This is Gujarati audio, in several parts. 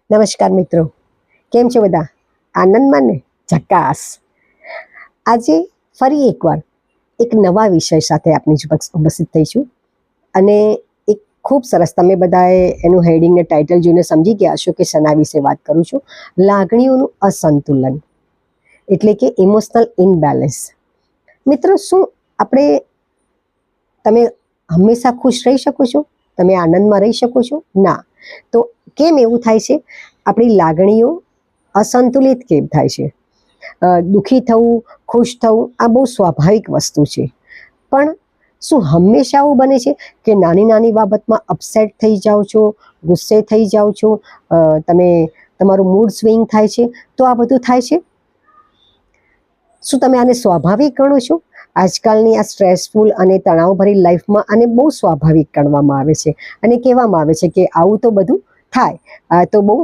નમસ્કાર મિત્રો, કેમ છો બધા? આનંદમાં ને? ઝકાસ. આજે ફરી એકવાર એક નવા વિષય સાથે આપની સમક્ષ ઉપસ્થિત થઈ છું અને એક ખૂબ સરસ, તમે બધાએ એનું હેડિંગ ને ટાઇટલ જોઈને સમજી ગયા હશો કે શેના વિશે વાત કરું છું. લાગણીઓનું અસંતુલન એટલે કે ઇમોશનલ ઇનબેલેન્સ. મિત્રો, શું તમે હંમેશા ખુશ રહી શકો છો? તમે આનંદમાં રહી શકો છો? ના. તો કેમ એવું થાય છે? આપણી લાગણીઓ અસંતુલિત કેમ થાય છે? દુઃખી થવું, ખુશ થવું આ બહુ સ્વાભાવિક વસ્તુ છે. પણ શું હંમેશા આવું બને છે કે નાની નાની બાબતમાં અપસેટ થઈ જાઓ છો, ગુસ્સે થઈ જાઓ છો, તમારું મૂડ સ્વિંગ થાય છે? તો આ બધું થાય છે. શું તમે આને સ્વાભાવિક ગણો છો? આજકાલની આ સ્ટ્રેસફુલ અને તણાવભરી લાઈફમાં આને બહુ સ્વાભાવિક ગણવામાં આવે છે અને કહેવામાં આવે છે કે આવું તો બધું થાય, તો બહુ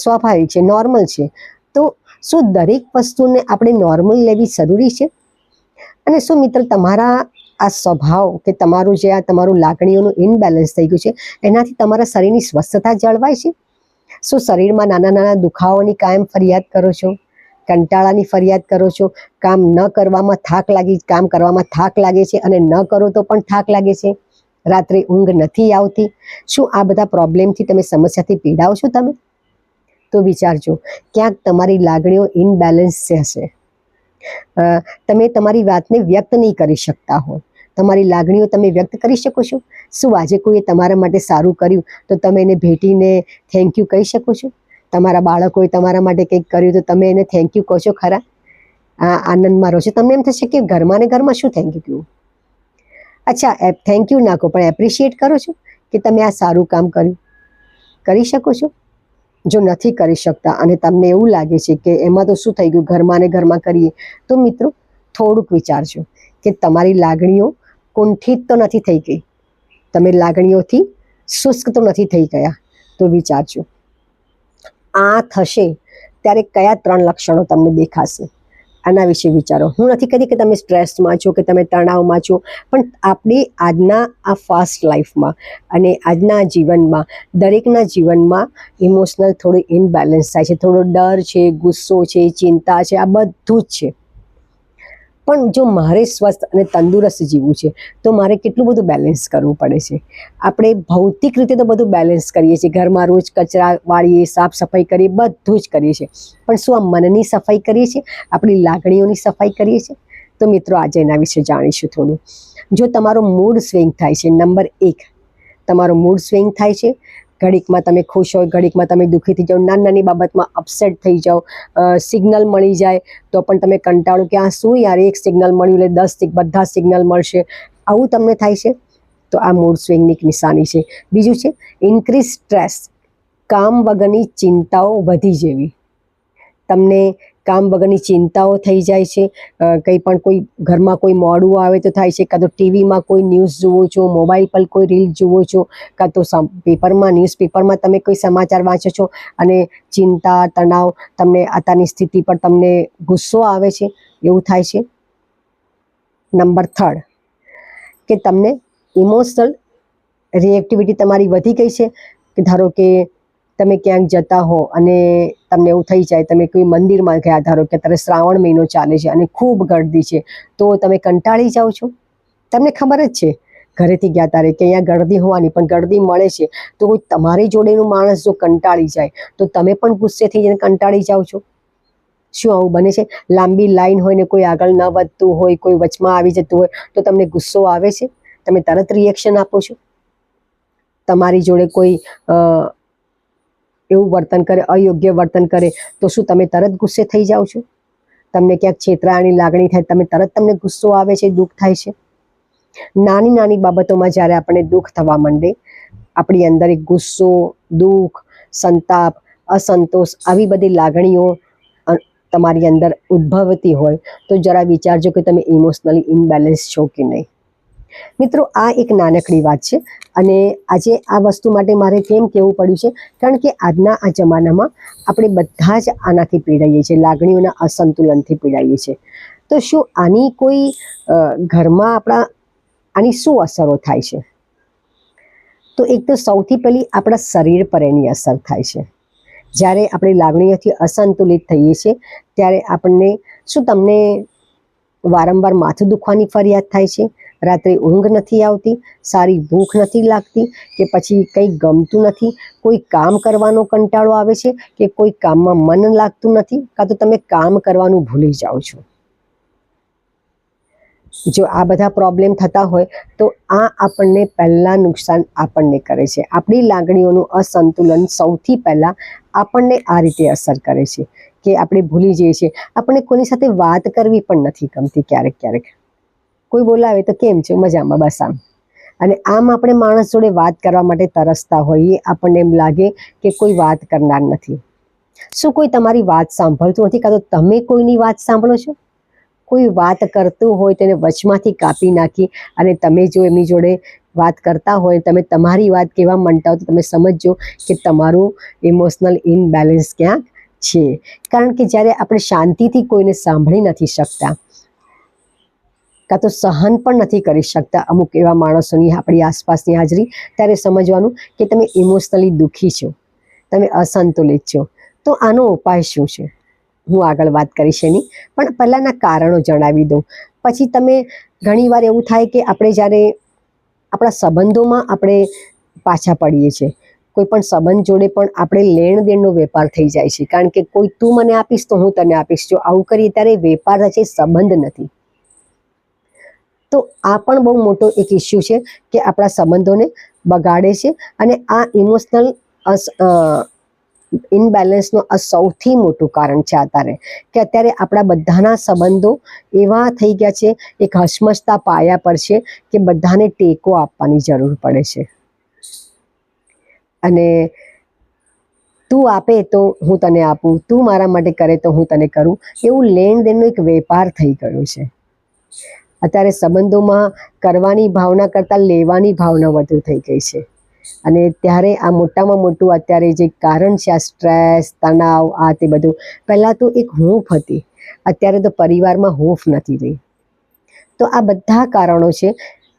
સ્વાભાવિક છે, નોર્મલ છે. તો શું દરેક વસ્તુને આપણે નોર્મલ લેવી જરૂરી છે? અને શું મિત્ર, તમારા આ સ્વભાવ કે તમારું લાગણીઓનું ઇનબેલેન્સ થઈ ગયું છે, એનાથી તમારા શરીરની સ્વસ્થતા જળવાય છે? શું શરીરમાં નાના નાના દુખાવાની કાયમ ફરિયાદ કરો છો? કંટાળાની ફરિયાદ કરો છો? કામ કરવામાં થાક લાગે છે અને ન કરો તો પણ થાક લાગે છે? રાત્રે ઊંઘ નથી આવતી? શું આ બધા પ્રોબ્લેમથી સમસ્યાથી પીડાઓ છો તમે? તો વિચારજો, ક્યાંક તમારી લાગણીઓ ઇનબેલેન્સ હશે. તમે તમારી વાતને વ્યક્ત નહીં કરી શકતા હો. તમારી લાગણીઓ તમે વ્યક્ત કરી શકો છો? શું આજે કોઈએ તમારા માટે સારું કર્યું તો તમે એને ભેટીને થેન્ક યુ કહી શકો છો? તમારા બાળકોએ તમારા માટે કંઈક કર્યું તો તમે એને થેન્ક યુ કહો છો ખરા? આનંદમાં રહો છો. તમને એમ થશે કે ઘરમાં ને ઘરમાં શું થેન્ક યુ કહ્યું? અચ્છા, થેન્ક યુ ના કહો, પણ એપ્રિશિએટ કરો છો કે તમે આ સારું કામ કર્યું? કરી શકો છો? જો નથી કરી શકતા અને તમને એવું લાગે છે કે એમાં તો શું થઈ ગયું, ઘરમાં ને ઘરમાં કરીએ, તો મિત્રો થોડુંક વિચારજો કે તમારી લાગણીઓ કુંઠિત તો નથી થઈ ગઈ, તમે લાગણીઓથી શુષ્ક તો નથી થઈ ગયા. તો વિચારજો, આ થશે ત્યારે કયા 3 લક્ષણો તમને દેખાશે? આના વિશે વિચારો. હું નથી કહેતી કે તમે સ્ટ્રેસમાં છો કે તમે તણાવમાં છો, પણ આપણી આજના આ ફાસ્ટ લાઈફમાં અને આજના જીવનમાં, દરેકના જીવનમાં ઇમોશનલ થોડું ઇનબેલેન્સ થાય છે. થોડો ડર છે, ગુસ્સો છે, ચિંતા છે, આ બધું જ છે. પણ જો મારે સ્વસ્થ અને તંદુરસ્ત જીવવું છે તો મારે કેટલું બધું બેલેન્સ કરવું પડે છે. આપણે ભૌતિક રીતે તો બધું બેલેન્સ કરીએ છીએ, ઘરમાં રોજ કચરા વાળીએ, સાફ સફાઈ કરીએ, બધું જ કરીએ છીએ, પણ શું આ મનની સફાઈ કરીએ છીએ? આપણી લાગણીઓની સફાઈ કરીએ છીએ? તો મિત્રો, આજે એના વિશે જાણીશું થોડું. જો તમારો મૂડ સ્વિંગ થાય છે, નંબર 1, તમારો મૂડ સ્વિંગ થાય છે, ઘડીકમાં તમે ખુશ હોય, ઘડીકમાં તમે દુઃખી થઈ જાઓ, નાની નાની બાબતમાં અપસેટ થઈ જાઓ, સિગ્નલ મળી જાય તો પણ તમે કંટાળો કે આ શું યાર, એક સિગ્નલ મળ્યું એટલે 10 બધા સિગ્નલ મળશે, આવું તમને થાય છે? તો આ મૂડ સ્વિંગની એક નિશાની છે. બીજું છે ઇન્ક્રીઝ સ્ટ્રેસ, કામ વગરની ચિંતાઓ વધી જેવી. તમને કામ વગરની ચિંતાઓ થઈ જાય છે. કોઈ ઘરમાં કોઈ મોડું આવે તો થાય છે, કાં તો ટીવીમાં કોઈ ન્યૂઝ જુઓ છો, મોબાઈલ પર કોઈ રીલ જુઓ છો, કાં તો ન્યૂઝપેપરમાં તમે કોઈ સમાચાર વાંચો છો અને ચિંતા, તણાવ, તમને અત્યારની સ્થિતિ પર તમને ગુસ્સો આવે છે, એવું થાય છે. નંબર 3, કે તમને ઇમોશનલ રિએક્ટિવિટી તમારી વધી ગઈ છે. કે ધારો કે તમે ક્યાંક જતા હો અને તમને એવું થઈ જાય, તમે કોઈ મંદિરમાં ગયા, ધારો કે અત્યારે શ્રાવણ મહિનો ચાલે છે અને ખૂબ ગર્દી છે, તો તમે કંટાળી જાઓ છો. તમને ખબર જ છે ઘરેથી ગયા તારે કે અહીંયા ગર્દી હોવાની, પણ ગર્દી મળે છે તો કોઈ તમારી જોડેનું માણસ જો કંટાળી જાય તો તમે પણ ગુસ્સે થઈ જઈને કંટાળી જાઓ છો. શું આવું બને છે? લાંબી લાઈન હોય ને કોઈ આગળ ન વધતું હોય, કોઈ વચમાં આવી જતું હોય તો તમને ગુસ્સો આવે છે, તમે તરત રિએક્શન આપો છો. તમારી જોડે કોઈ એવું વર્તન કરે, અયોગ્ય વર્તન કરે તો શું તમે તરત ગુસ્સે થઈ જાઓ છો? તમને ક્યાંક છેતરાની લાગણી થાય, તમને ગુસ્સો આવે છે, દુઃખ થાય છે. નાની નાની બાબતોમાં જ્યારે આપણને દુઃખ થવા માંડે, આપણી અંદર એક ગુસ્સો, દુઃખ, સંતાપ, અસંતોષ, આવી બધી લાગણીઓ તમારી અંદર ઉદ્ભવતી હોય તો જરા વિચારજો કે તમે ઇમોશનલી ઇનબેલેન્સ છો કે નહીં. મિત્રો, આ એક નાનકડી વાત છે અને આજે આ વસ્તુ માટે મારે કેમ કહેવું પડ્યું છે, કારણ કે આજના આ જમાનામાં આપણે બધા જ આનાથી પીડાઈએ છીએ, લાગણીઓના અસંતુલનથી પીડાઈએ છીએ. તો શું આની કોઈ ઘરમાં આની શું અસરો થાય છે? તો એક તો સૌથી પહેલી આપણા શરીર પર એની અસર થાય છે. જ્યારે આપણી લાગણીઓથી અસંતુલિત થઈએ છીએ ત્યારે આપણને શું તમને વારંવાર માથું દુખવાની ફરિયાદ થાય છે, રાત્રે ઊંઘ નથી આવતી, સારી ભૂખ નથી લાગતી, કે પછી કંઈ ગમતું નથી, કોઈ કામ કરવાનો કંટાળો આવે છે, કે કોઈ કામમાં મન લાગતું નથી, કાં તો તમે કામ કરવાનું ભૂલી જાઓ છો. જો આ બધા પ્રોબ્લેમ થતા હોય તો આ આપણને પહેલાં નુકસાન આપણને કરે છે. આપણી લાગણીઓનું અસંતુલન સૌથી પહેલાં આપણને આ રીતે અસર કરે છે કે આપણે ભૂલી જઈએ છીએ. આપણને કોઈની સાથે વાત કરવી પણ નથી ગમતી. ક્યારેક કોઈ બોલાવે તો કેમ છે, મજામાં, બસ આમ. અને આમ આપણે માણસ જોડે વાત કરવા માટે તરસતા હોઈએ, આપણને એમ લાગે કે કોઈ વાત કરનાર નથી. શું કોઈ તમારી વાત સાંભળતું નથી, કાં તો તમે કોઈની વાત સાંભળો છો? કોઈ વાત કરતું હોય તેને વચમાંથી કાપી નાખી અને તમે જો એમની જોડે વાત કરતા હોય, તમે તમારી વાત કહેવા માંડતા હો, તો તમે સમજજો કે તમારું ઇમોશનલ ઇનબેલેન્સ ક્યાંક છે. કારણ કે જ્યારે આપણે શાંતિથી કોઈને સાંભળી નથી શકતા, કાં તો સહન પણ નથી કરી શકતા અમુક એવા માણસોની આપણી આસપાસની હાજરી, ત્યારે સમજવાનું કે તમે ઇમોશનલી દુઃખી છો, તમે અસંતુલિત છો. તો આનો ઉપાય શું છે હું આગળ વાત કરીશ એની, પણ પહેલાંના કારણો જણાવી દઉં. પછી તમે ઘણીવાર એવું થાય કે આપણે જ્યારે આપણા સંબંધોમાં આપણે પાછા પડીએ છીએ, કોઈ પણ સંબંધ જોડે પણ આપણે લેણ દેણનો વેપાર થઈ જાય છે. કારણ કે કોઈ તું મને આપીશ તો હું તને આપીશ. જો આવું કરીએ ત્યારે વેપાર છે, સંબંધ નથી. તો આ પણ બહુ મોટો એક ઇસ્યુ છે કે આપણા સંબંધોને બગાડે છે. અને આ ઇમોશનલ ઇનબેલેન્સનું આ સૌથી મોટું કારણ છે અત્યારે, કે અત્યારે આપણા બધાના સંબંધો એવા થઈ ગયા છે, એક હસમસતા પાયા પર છે કે બધાને ટેકો આપવાની જરૂર પડે છે. અને તું આપે તો હું તને આપું, તું મારા માટે કરે તો હું તને કરું, એવું લેણ દેણનો એક વેપાર થઈ ગયો છે. અત્યારે સંબંધોમાં કરવાની ભાવના કરતાં લેવાની ભાવના વધુ થઈ ગઈ છે. અને ત્યારે આ મોટામાં મોટું અત્યારે જે કારણ છે, આ સ્ટ્રેસ, તણાવ, આ તે બધું. પહેલાં તો એક હૂંફ હતી, અત્યારે તો પરિવારમાં હૂંફ નથી રહી. તો આ બધા કારણો છે.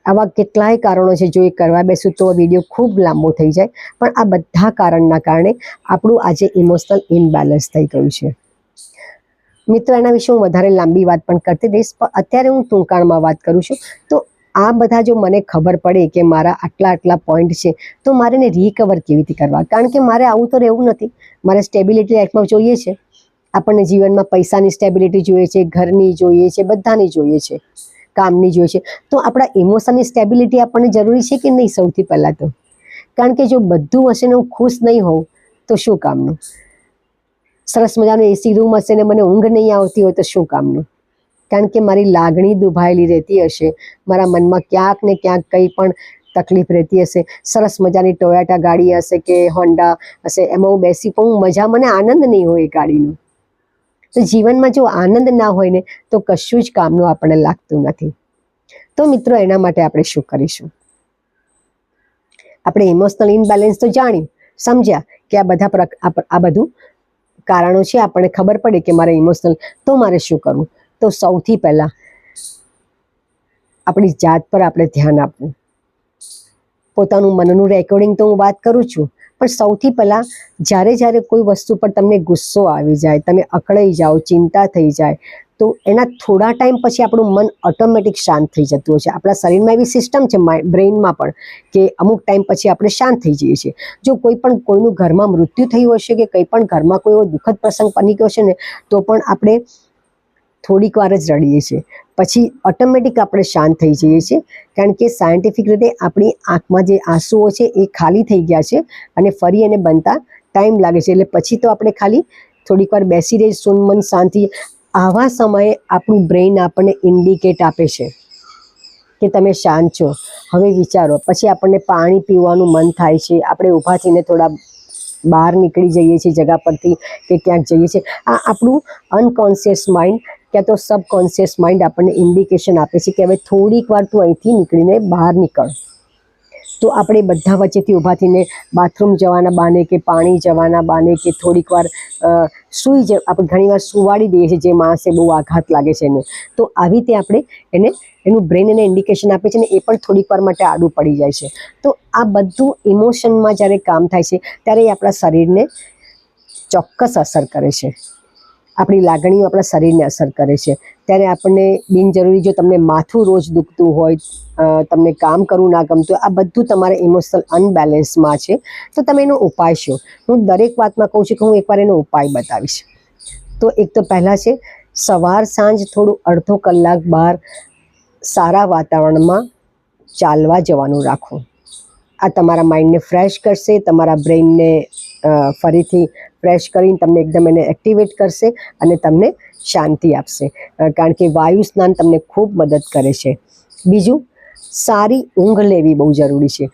આવા કેટલાય કારણો છે, જો એ કરવા બેસું તો વિડીયો ખૂબ લાંબો થઈ જાય. પણ આ બધા કારણના કારણે આપણું આજે ઇમોશનલ ઇનબેલેન્સ થઈ ગયું છે. મિત્રો, એના વિશે હું વધારે લાંબી વાત પણ કરતી રહીશ, પણ અત્યારે હું ટૂંકાણમાં વાત કરું છું. તો આ બધા જો મને ખબર પડે કે મારા આટલા પોઈન્ટ છે, તો મારે એને રિકવર કેવી રીતે કરવા? કારણ કે મારે આવું તો રહેવું નથી. મારે સ્ટેબિલિટી લાઈફમાં જોઈએ છે. આપણને જીવનમાં પૈસાની સ્ટેબિલિટી જોઈએ છે, ઘરની જોઈએ છે, બધાની જોઈએ છે, કામની જોઈએ છે. તો આપણા ઇમોશનની સ્ટેબિલિટી આપણને જરૂરી છે કે નહીં? સૌથી પહેલાં તો, કારણ કે જો બધું હશે ને હું ખુશ નહીં હોઉં તો શું કામનું? સરસ મજાનો એસી રૂમ હશે ને મને ઊંઘ નહીં આવતી હોય તો શું કામનું? કારણ કે મારી લાગણી દુભાયેલી રહેતી હશે, મારા મનમાં ક્યાંક ને ક્યાંક કંઈ પણ તકલીફ રહેતી હશે. સરસ મજાની ટોયોટા ગાડી હશે કે હોન્ડા હશે, એમાં હું બેસી પણ મજા, મને આનંદ નહીં હોય એ ગાડીનો. તો જીવનમાં જો આનંદ ના હોય ને તો કશું જ કામનું આપણને લાગતું નથી. તો મિત્રો, એના માટે આપણે શું કરીશું? આપણે ઇમોશનલ ઇનબેલેન્સ તો જાણ્યું, સમજ્યા કે આ બધું કારણો છે. આપણને ખબર પડે કે મારે ઇમોશનલ, તો મારે શું કરવું? તો સૌથી પહેલાં આપણી જાત પર આપણે ધ્યાન આપવું. પોતાનું મનનું રેકોર્ડિંગ તો હું વાત કરું છું, પણ સૌથી પહેલાં જ્યારે કોઈ વસ્તુ પર તમને ગુસ્સો આવી જાય, તમે અકળાઈ જાઓ, ચિંતા થઈ જાય, તો એના થોડા ટાઈમ પછી આપણું મન ઓટોમેટિક શાંત થઈ જતું હોય છે. આપણા શરીરમાં એવી સિસ્ટમ છે, બ્રેઇનમાં પણ, કે અમુક ટાઈમ પછી આપણે શાંત થઈ જઈએ છીએ. જો કોઈનું ઘરમાં મૃત્યુ થયું હશે કે કંઈ પણ ઘરમાં કોઈ એવો દુઃખદ પ્રસંગ બની ગયો છે ને, તો પણ આપણે થોડીક વાર જ રડીએ છીએ, પછી ઓટોમેટિક આપણે શાંત થઈ જઈએ છીએ. કારણ કે સાયન્ટિફિક રીતે આપણી આંખમાં જે આંસુઓ છે એ ખાલી થઈ ગયા છે અને ફરી એને બનતા ટાઈમ લાગે છે. એટલે પછી તો આપણે ખાલી થોડીક વાર બેસી રહી, સુનમન શાંતિ. આવા સમયે આપણું બ્રેઇન આપણને ઇન્ડિકેટ આપે છે કે તમે શાંત છો, હવે વિચારો. પછી આપણને પાણી પીવાનું મન થાય છે, આપણે ઊભા થઈને થોડા બહાર નીકળી જઈએ છીએ જગા પરથી કે ક્યાંક જઈએ છીએ. આ આપણું અનકોન્શિયસ માઇન્ડ ક્યાં તો સબકોન્શિયસ માઇન્ડ આપણને ઇન્ડિકેશન આપે છે કે હવે થોડીક વાર તું અહીંથી નીકળીને બહાર નીકળ. તો આપણે બધા વચ્ચેથી ઊભા થઈને બાથરૂમ જવાના બહાને કે પાણી જવાના બહાને કે થોડીક વાર આપણે ઘણીવાર સુવાડી દઈએ છીએ જે માણસે બહુ આઘાત લાગે છે એને. તો આવી રીતે આપણે એનું બ્રેન એને ઇન્ડિકેશન આપે છે ને એ પણ થોડીક વાર માટે આડું પડી જાય છે. તો આ બધું ઇમોશનમાં જ્યારે કામ થાય છે ત્યારે એ આપણા શરીરને ચોક્કસ અસર કરે છે. આપણી લાગણીઓ આપણા શરીરને અસર કરે છે. ત્યારે આપણને બિનજરૂરી, જો તમને માથું રોજ દુખતું હોય, તમને કામ કરવું ના ગમતું, આ બધું તમારે ઇમોશનલ અનબેલેન્સમાં છે. તો તમે એનો ઉપાય શું? હું દરેક વાતમાં કહું છું કે હું એકવાર એનો ઉપાય બતાવીશ. તો એક તો પહેલાં છે, સવાર સાંજ થોડું અડધો કલાક બહાર સારા વાતાવરણમાં ચાલવા જવાનું રાખો. આ તમારા માઇન્ડને ફ્રેશ કરશે, તમારા બ્રેઇનને ફરીથી ફ્રેશ કરીને તમને એકદમ એને એક્ટિવેટ કરશે અને તમને શાંતિ આપશે. કારણ કે વાયુ સ્નાન તમને ખૂબ મદદ કરે છે. બીજું, સારી ઊંઘ લેવી બહુ જરૂરી છે.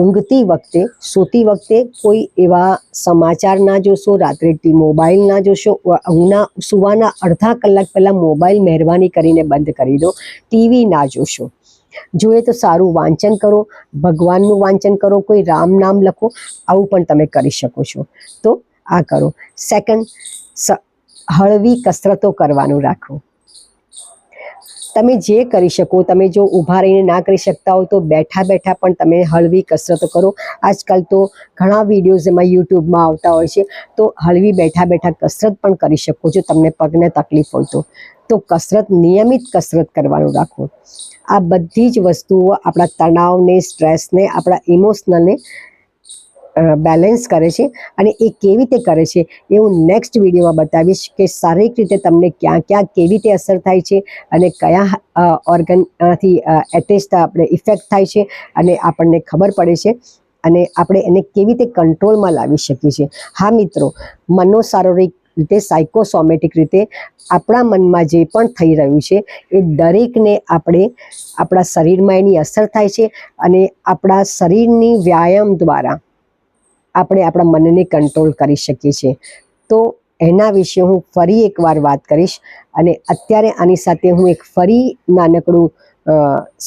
ઊંઘતી વખતે, સૂતી વખતે કોઈ એવા સમાચાર ના જોશો, રાત્રે મોબાઈલ ના જોશો. સુવાના અડધા કલાક પહેલાં મોબાઈલ મહેરબાની કરીને બંધ કરી દો. ટીવી ના જોશો. જોઈએ તો સારું વાંચન કરો, ભગવાનનું વાંચન કરો, કોઈ રામ નામ લખો. આવું પણ તમે કરી શકો છો. તો આ કરો. સેકન્ડ, હળવી કસરતો કરવાનું રાખો. તમે જે કરી શકો, તમે જો ઊભા રહીને ના કરી શકતા હો તો બેઠા બેઠા પણ તમે હળવી કસરતો કરો. આજકાલ તો ઘણા વિડીયોઝ એમાં યુટ્યુબમાં આવતા હોય છે. તો હળવી બેઠા બેઠા કસરત પણ કરી શકો છો તમને પગને તકલીફ હોય તો કસરત, નિયમિત કસરત કરવાનું રાખો. આ બધી જ વસ્તુઓ આપણા તણાવને, સ્ટ્રેસને, આપણા ઇમોશનલને બેલેન્સ કરે છે. અને એ કેવી રીતે કરે છે એ હું નેક્સ્ટ વિડીયોમાં બતાવીશ કે શારીરિક રીતે તમને ક્યાં ક્યાં કેવી રીતે અસર થાય છે અને કયા ઓર્ગનથી એટેચ આપણે ઇફેક્ટ થાય છે અને આપણને ખબર પડે છે અને આપણે એને કેવી રીતે કંટ્રોલમાં લાવી શકીએ છીએ. હા મિત્રો, મનોશારીરિક રીતે, સાયકોસોમેટિક રીતે આપણા મનમાં જે પણ થઈ રહ્યું છે એ દરેકને આપણે આપણા શરીરમાં એની અસર થાય છે અને આપણા શરીરની વ્યાયામ દ્વારા આપણે આપણા મનને કંટ્રોલ કરી શકીએ છીએ. તો એના વિશે હું ફરી એકવાર વાત કરીશ. અને અત્યારે આની સાથે હું એક ફરી નાનકડું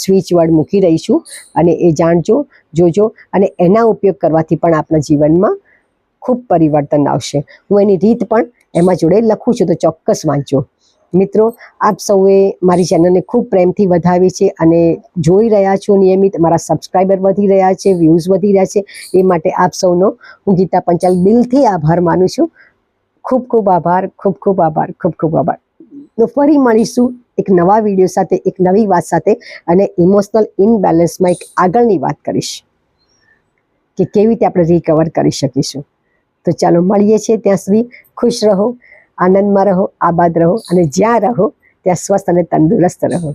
સ્વિચ વર્ડ મૂકી રહી છું અને એ જાણજો, જોજો અને એના ઉપયોગ કરવાથી પણ આપણા જીવનમાં ખૂબ પરિવર્તન આવશે. હું એની રીત પણ એમાં જોડે લખું છું, તો ચોક્કસ વાંચજો. મિત્રો, આપ સૌએ મારી ચેનલને ખૂબ પ્રેમથી વધાવી છે અને જોઈ રહ્યા છો નિયમિત. મારા સબસ્ક્રાઈબર વધી રહ્યા છે, વ્યૂઝ વધી રહ્યા છે. એ માટે આપ સૌનો હું ગીતા પંચાલ દિલથી આભાર માનું છું. ખૂબ ખૂબ આભાર, ખૂબ ખૂબ આભાર, ખૂબ ખૂબ આભાર. તો ફરી મળીશું એક નવા વિડીયો સાથે, એક નવી વાત સાથે અને ઇમોશનલ ઇનબેલેન્સમાં એક આગળની વાત કરીશ કે કેવી રીતે આપણે રિકવર કરી શકીશું. તો ચાલો મળીએ છીએ. ત્યાં સુધી ખુશ રહો, આનંદમાં રહો, આબાદ રહો અને જ્યાં રહો ત્યાં સ્વસ્થ અને તંદુરસ્ત રહો.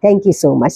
Thank you so much.